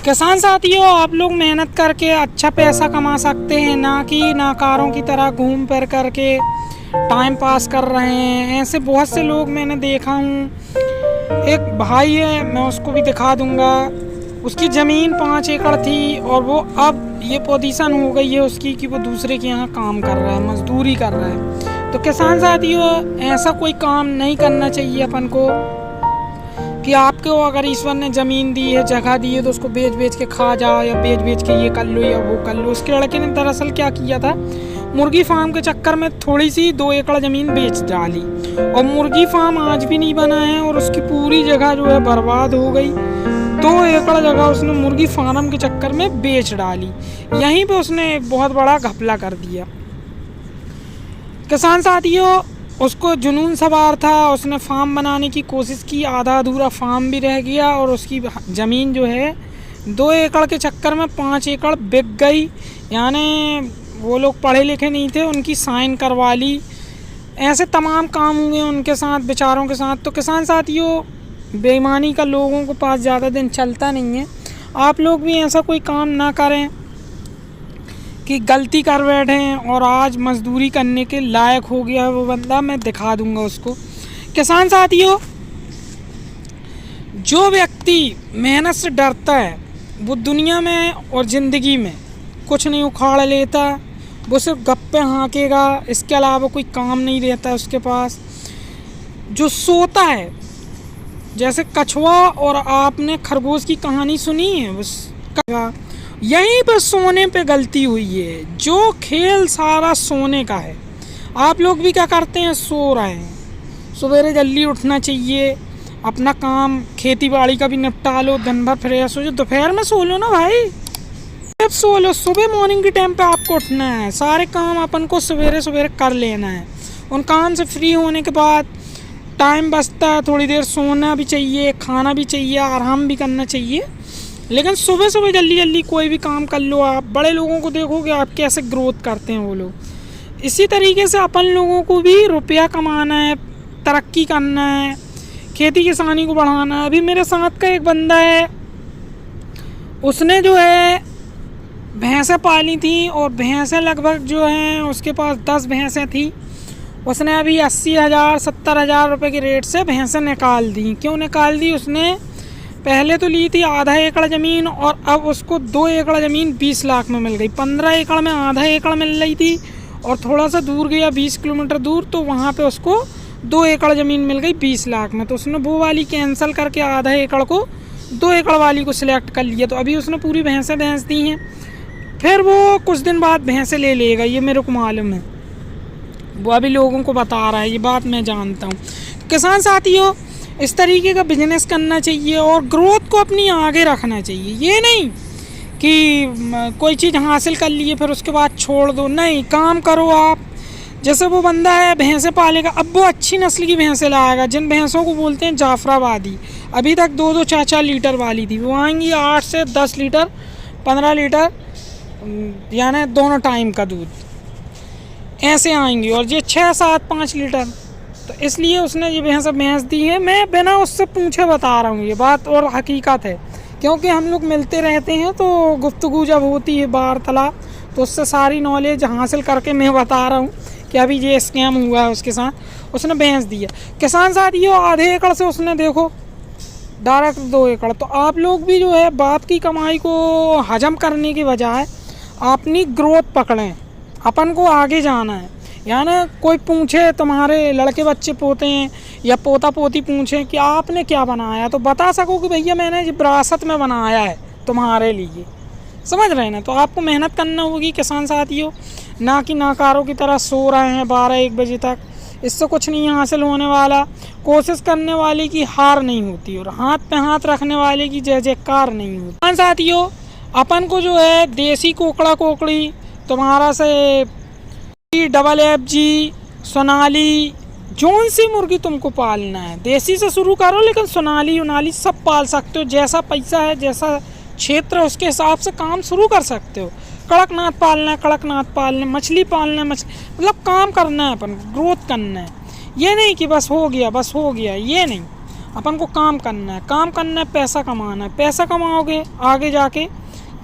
किसान साथियों, आप लोग मेहनत करके अच्छा पैसा कमा सकते हैं, ना कि नाकारों की तरह घूम फिर करके टाइम पास कर रहे हैं। ऐसे बहुत से लोग मैंने देखा हूँ। एक भाई है, मैं उसको भी दिखा दूंगा। उसकी ज़मीन 5 एकड़ थी और वो अब ये पोजीशन हो गई है उसकी कि वो दूसरे के यहाँ काम कर रहा है, मजदूरी कर रहा है। तो किसान साथियों, ऐसा कोई काम नहीं करना चाहिए अपन को कि आपको अगर ईश्वर ने ज़मीन दी है, जगह दी है, तो उसको बेच बेच के खा जाओ या बेच बेच के ये कर लो या वो कर लो। उसके लड़के ने दरअसल क्या किया था, मुर्गी फार्म के चक्कर में थोड़ी सी 2 एकड़ ज़मीन बेच डाली और मुर्गी फार्म आज भी नहीं बना है और उसकी पूरी जगह जो है बर्बाद हो गई। 2 एकड़ जगह उसने मुर्गी फार्म के चक्कर में बेच डाली। यहीं पे उसने एक बहुत बड़ा घपला कर दिया। किसान साथियों, उसको जुनून सवार था, उसने फार्म बनाने की कोशिश की, आधा अधूरा फार्म भी रह गया और उसकी ज़मीन जो है 2 एकड़ के चक्कर में 5 एकड़ बिक गई। यानी वो लोग पढ़े लिखे नहीं थे, उनकी साइन करवा ली। ऐसे तमाम काम हुए उनके साथ, बेचारों के साथ। तो किसान साथियों, बेईमानी का लोगों के पास ज़्यादा दिन चलता नहीं है। आप लोग भी ऐसा कोई काम ना करें कि गलती कर बैठें और आज मजदूरी करने के लायक हो गया है वो बंदा। मैं दिखा दूंगा उसको। किसान साथियों, जो व्यक्ति मेहनत से डरता है वो दुनिया में और ज़िंदगी में कुछ नहीं उखाड़ लेता। वो सिर्फ गप्पे हाँकेगा, इसके अलावा कोई काम नहीं रहता उसके पास। जो सोता है, जैसे कछुआ, और आपने खरगोश की कहानी सुनी है, बस यहीं पर सोने पे गलती हुई है। जो खेल सारा सोने का है। आप लोग भी क्या करते हैं, सो रहे हैं। सवेरे जल्दी उठना चाहिए, अपना काम खेती बाड़ी का भी निपटा लो, दिन भर फ्रेश हो जाओ। दोपहर में सो लो ना भाई, जब सो लो। सुबह मॉर्निंग के टाइम पे आपको उठना है, सारे काम अपन को सवेरे सवेरे कर लेना है। उन काम से फ्री होने के बाद टाइम बचता है, थोड़ी देर सोना भी चाहिए, खाना भी चाहिए, आराम भी करना चाहिए। लेकिन सुबह सुबह जल्दी जल्दी कोई भी काम कर लो। आप बड़े लोगों को देखोगे आप कैसे ग्रोथ करते हैं वो लोग। इसी तरीके से अपन लोगों को भी रुपया कमाना है, तरक्की करना है, खेती किसानी को बढ़ाना है। अभी मेरे साथ का एक बंदा है, उसने जो है भैंसें पाली थी और भैंसें लगभग जो हैं उसके पास 10 भैंसें थी। उसने अभी 80,000 70,000 रुपये के रेट से भैंसें निकाल दी। क्यों निकाल दी? उसने पहले तो ली थी आधा एकड़ ज़मीन और अब उसको 2 एकड़ ज़मीन 20 लाख में मिल गई। 15 एकड़ में आधा एकड़ मिल रही थी और थोड़ा सा दूर गया 20 किलोमीटर दूर, तो वहाँ पे उसको 2 एकड़ ज़मीन मिल गई 20 लाख में। तो उसने वो वाली कैंसिल करके आधा एकड़ को 2 एकड़ वाली को सिलेक्ट कर लिया। तो अभी उसने पूरी भैंस दी हैं। फिर वो कुछ दिन बाद भैंसें ले लेगा, ये मेरे को मालूम है। वो अभी लोगों को बता रहा है, ये बात मैं जानता हूँ। किसान साथियों, इस तरीके का बिजनेस करना चाहिए और ग्रोथ को अपनी आगे रखना चाहिए। ये नहीं कि कोई चीज़ हासिल कर लिए फिर उसके बाद छोड़ दो, नहीं, काम करो आप। जैसे वो बंदा है भैंसें पालेगा, अब वो अच्छी नस्ल की भैंसें लाएगा, जिन भैंसों को बोलते हैं जाफराबादी। अभी तक 2-2 4-4 लीटर वाली थी, वो आएंगी 8 से 10 लीटर 15 लीटर, यानी दोनों टाइम का दूध ऐसे आएंगी, और ये 6-7-5 लीटर। तो इसलिए उसने ये भैंस दी है। मैं बिना उससे पूछे बता रहा हूँ ये बात, और हकीकत है, क्योंकि हम लोग मिलते रहते हैं तो गुफ्तगू जब होती है, वार्तालाप, तो उससे सारी नॉलेज हासिल करके मैं बता रहा हूँ कि अभी ये स्कैम हुआ है उसके साथ। उसने भैंस दी है। किसान साथियों, आधे एकड़ से उसने देखो डायरेक्ट 2 एकड़। तो आप लोग भी जो है बाप की कमाई को हजम करने की बजाय अपनी ग्रोथ पकड़ें। अपन को आगे जाना है। यानी कोई पूछे, तुम्हारे लड़के बच्चे पोते हैं या पोता पोती पूछे कि आपने क्या बनाया, तो बता सको कि भैया मैंने विरासत में बनाया है तुम्हारे लिए। समझ रहे हैं ना? तो आपको मेहनत करना होगी किसान साथियों, ना कि नाकारों की तरह सो रहे हैं 12-1 बजे तक। इससे कुछ नहीं हासिल होने वाला। कोशिश करने वाले की हार नहीं होती और हाथ पे हाथ रखने वाले की जय जयकार नहीं होती। किसान साथियों, अपन को जो है देसी कोकड़ा कोकड़ी, तुम्हारा से FG, सोनाली, जौन सी मुर्गी तुमको पालना है, देसी से शुरू करो, लेकिन सोनाली उनाली सब पाल सकते हो। जैसा पैसा है, जैसा क्षेत्र है, उसके हिसाब से काम शुरू कर सकते हो। कड़कनाथ पालना है, कड़कनाथ पालना, मछली पालना है, मतलब काम करना है, अपन ग्रोथ करना है। ये नहीं कि बस हो गया, ये नहीं। अपन को काम करना है, पैसा कमाना है। पैसा कमाओगे आगे जाके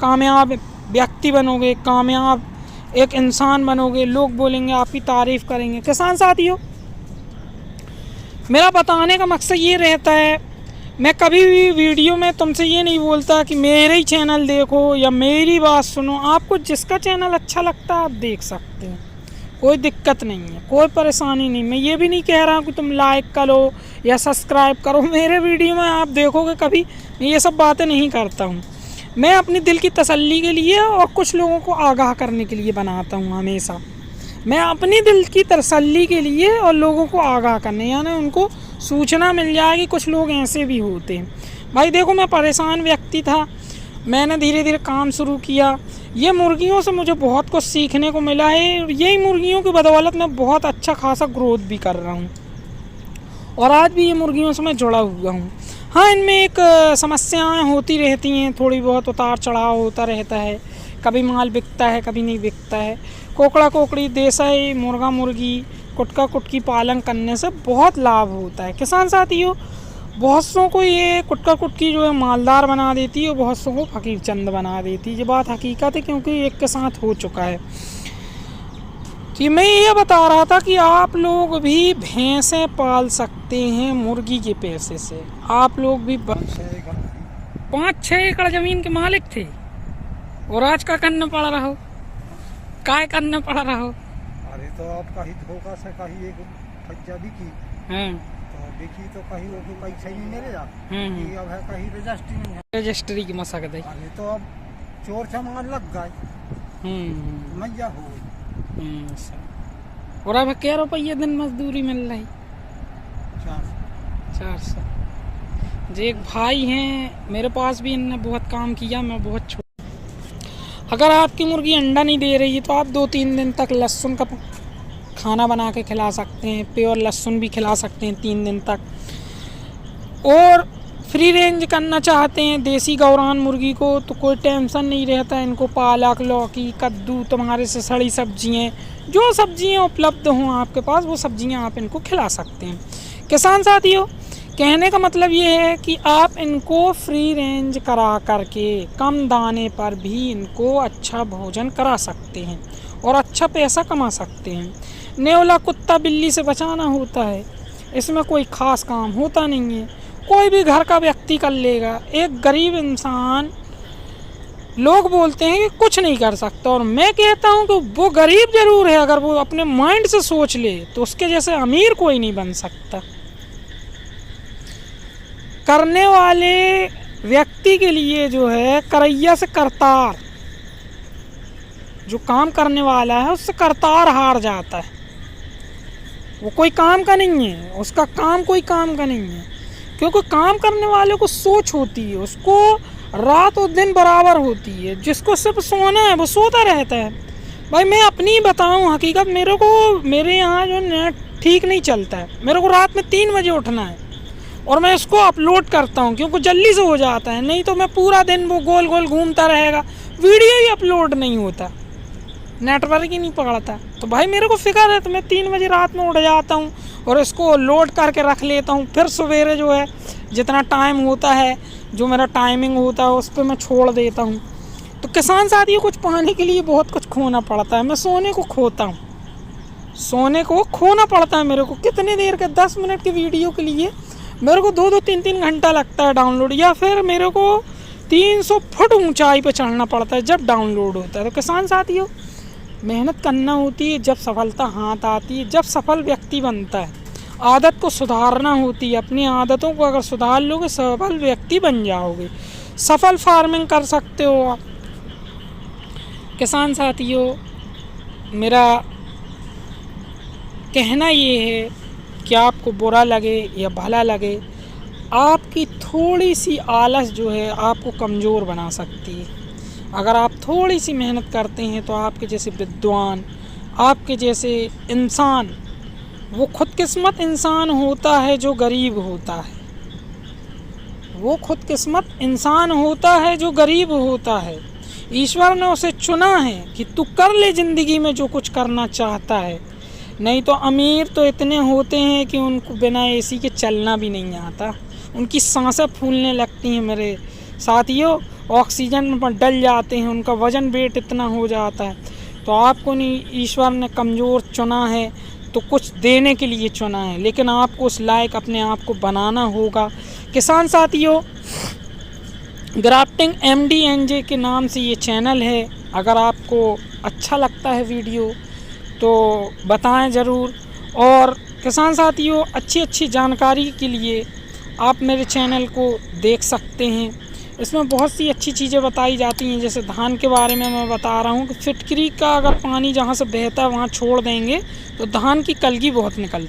कामयाब व्यक्ति बनोगे, कामयाब एक इंसान बनोगे, लोग बोलेंगे, आपकी तारीफ़ करेंगे। किसान साथियों, मेरा बताने का मकसद ये रहता है, मैं कभी भी वीडियो में तुमसे ये नहीं बोलता कि मेरे ही चैनल देखो या मेरी बात सुनो। आपको जिसका चैनल अच्छा लगता है आप देख सकते हो, कोई दिक्कत नहीं है, कोई परेशानी नहीं। मैं ये भी नहीं कह रहा हूँ कि तुम लाइक करो या सब्सक्राइब करो। मेरे वीडियो में आप देखोगे कभी मैं ये सब बातें नहीं करता हूँ। मैं अपनी दिल की तसल्ली के लिए और कुछ लोगों को आगाह करने के लिए बनाता हूँ। हमेशा मैं अपनी दिल की तसल्ली के लिए और लोगों को आगाह करने, यानी उनको सूचना मिल जाएगी। कुछ लोग ऐसे भी होते हैं। भाई देखो, मैं परेशान व्यक्ति था, मैंने धीरे धीरे काम शुरू किया। ये मुर्गियों से मुझे बहुत कुछ सीखने को मिला है। यही मुर्गियों की बदौलत मैं बहुत अच्छा खासा ग्रोथ भी कर रहा हूँ और आज भी ये मुर्गियों से मैं जुड़ा हुआ हूँ। हाँ, इनमें एक समस्याएं होती रहती हैं, थोड़ी बहुत उतार चढ़ाव होता रहता है। कभी माल बिकता है, कभी नहीं बिकता है। कोकड़ा कोकड़ी, देसी मुर्गा मुर्गी, कुटका कुटकी पालन करने से बहुत लाभ होता है। किसान साथियों, बहुत सौ को ये कुटका कुटकी जो है मालदार बना देती है और बहुत सौ को फकीर चंद बना देती है। ये बात हकीकत है, क्योंकि एक के साथ हो चुका है। तो मैं ये बता रहा था कि आप लोग भी भैंसें पाल सकते हैं मुर्गी के पैसे से। आप लोग भी 5-6 एकड़ ज़मीन के मालिक थे और आज का करना पड़ रहा हो, काय करना पड़ रहा हो। अरे तो आप कहीं धोखा से कहीं एक फज्जा बिकी, तो बिकी तो कहीं वो पैसा नहीं मिलेगा। अब है कहीं रजिस्ट्री नहीं है, रजिस्ट्री की मशक्कत है। अरे तो अब चोर चमार लग गए, मैया हो गई। और अब क्या रुपये दिन मजदूरी मिल रही? 400। जो एक भाई हैं मेरे पास भी, इनने बहुत काम किया, मैं बहुत छोटा। अगर आपकी मुर्गी अंडा नहीं दे रही है तो आप 2-3 दिन तक लहसुन का खाना बना के खिला सकते हैं। प्योर लहसुन भी खिला सकते हैं 3 दिन तक। और फ्री रेंज करना चाहते हैं देसी गौरान मुर्गी को तो कोई टेंशन नहीं रहता। इनको पालक, लौकी, कद्दू, तुम्हारे से सड़ी सब्जियाँ, जो सब्जियाँ उपलब्ध हों आपके पास वो सब्जियाँ आप इनको खिला सकते हैं। किसान साथियों, कहने का मतलब ये है कि आप इनको फ्री रेंज करा करके कम दाने पर भी इनको अच्छा भोजन करा सकते हैं और अच्छा पैसा कमा सकते हैं। नेवला कुत्ता बिल्ली से बचाना होता है, इसमें कोई ख़ास काम होता नहीं है, कोई भी घर का व्यक्ति कर लेगा। एक गरीब इंसान, लोग बोलते हैं कि कुछ नहीं कर सकता, और मैं कहता हूं कि वो गरीब जरूर है, अगर वो अपने माइंड से सोच ले तो उसके जैसे अमीर कोई नहीं बन सकता। करने वाले व्यक्ति के लिए जो है करैया से करतार, जो काम करने वाला है उससे करतार हार जाता है। वो कोई काम का नहीं है, उसका काम कोई काम का नहीं है, क्योंकि काम करने वाले को सोच होती है, उसको रात और दिन बराबर होती है। जिसको सिर्फ सोना है वो सोता रहता है। भाई मैं अपनी बताऊं हकीकत, मेरे यहाँ जो नेट ठीक नहीं चलता है, मेरे को रात में 3 बजे उठना है और मैं इसको अपलोड करता हूं क्योंकि जल्दी से हो जाता है। नहीं तो मैं पूरा दिन वो गोल गोल घूमता रहेगा, वीडियो ही अपलोड नहीं होता, नेटवर्क ही नहीं पकड़ता। तो भाई मेरे को फिक्र है, तो मैं 3 बजे रात में उठ जाता हूँ और इसको लोड करके रख लेता हूँ। फिर सवेरे जो है जितना टाइम होता है, जो मेरा टाइमिंग होता है उस पर मैं छोड़ देता हूँ। तो किसान साथियों, कुछ पाने के लिए बहुत कुछ खोना पड़ता है। मैं सोने को खोता हूँ, सोने को खोना पड़ता है मेरे को। कितनी देर के 10 मिनट की वीडियो के लिए मेरे को 2-2, 3-3 घंटा लगता है डाउनलोड, या फिर मेरे को 300 फुट ऊंचाई पे चढ़ना पड़ता है जब डाउनलोड होता है। तो किसान साथियों, मेहनत करना होती है, जब सफलता हाथ आती है, जब सफल व्यक्ति बनता है। आदत को सुधारना होती है, अपनी आदतों को अगर सुधार लोगे सफल व्यक्ति बन जाओगे, सफल फार्मिंग कर सकते हो आप। किसान साथियों, मेरा कहना ये है कि आपको बुरा लगे या भला लगे, आपकी थोड़ी सी आलस जो है आपको कमज़ोर बना सकती है। अगर आप थोड़ी सी मेहनत करते हैं तो आपके जैसे विद्वान, आपके जैसे इंसान, वो खुदकिस्मत इंसान होता है जो गरीब होता है। वो खुदकिस्मत इंसान होता है जो गरीब होता है। ईश्वर ने उसे चुना है कि तू कर ले ज़िंदगी में जो कुछ करना चाहता है। नहीं तो अमीर तो इतने होते हैं कि उनको बिना एसी के चलना भी नहीं आता, उनकी सांसें फूलने लगती हैं मेरे साथियों, ऑक्सीजन पर डल जाते हैं, उनका वज़न वेट इतना हो जाता है। तो आपको नहीं, ईश्वर ने कमज़ोर चुना है तो कुछ देने के लिए चुना है, लेकिन आपको उस लायक अपने आप को बनाना होगा। किसान साथियों, ग्राफ्टिंग MDNJ के नाम से ये चैनल है। अगर आपको अच्छा लगता है वीडियो तो बताएं ज़रूर। और किसान साथियों, अच्छी जानकारी के लिए आप मेरे चैनल को देख सकते हैं। इसमें बहुत सी अच्छी चीज़ें बताई जाती हैं, जैसे धान के बारे में मैं बता रहा हूँ कि फिटकरी का अगर पानी जहाँ से बहता है वहाँ छोड़ देंगे तो धान की कलगी बहुत निकलती है।